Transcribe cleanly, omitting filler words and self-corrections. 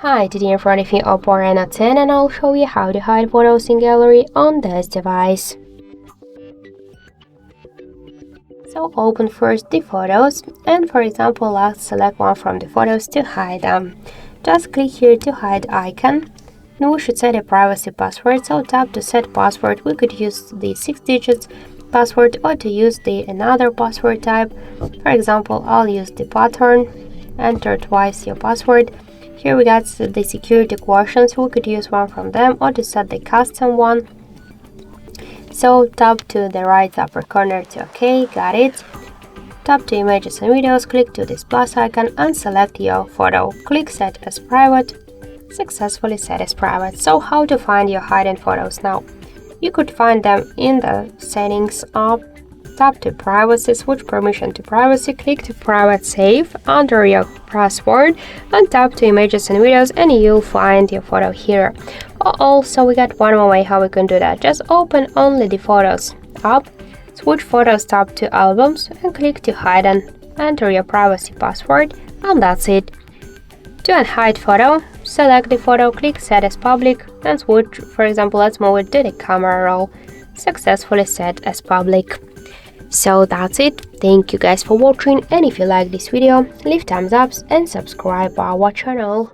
Hi, today in front of me OPPO Reno 10 and I'll show you how to hide photos in gallery on this device. So open first the photos and for example let's select one from the photos to hide them. Just click here to hide icon. Now we should set a privacy password, so tap to set password. We could use the 6 digits password or to use another password type. For example, I'll use the pattern. Enter twice your password. Here we got the security questions. We could use one from them or to set the custom one. So tap to the right upper corner to OK, got it. Tap to images and videos, click to this plus icon and select your photo. Click set as private. Successfully set as private. So how to find your hidden photos now? You could find them in the settings app. Tap to privacy, switch permission to privacy, click to private save under your password and tap to images and videos and you'll find your photo here. Also, we got one more way how we can do that. Just open only the photos app, switch photos, tap to albums and click to hide and enter your privacy password and that's it. To unhide photo, select the photo, click set as public and switch. For example, let's move it to the camera roll. Successfully set as public. So that's it. Thank you guys for watching, and if you like this video, leave thumbs up and subscribe our channel.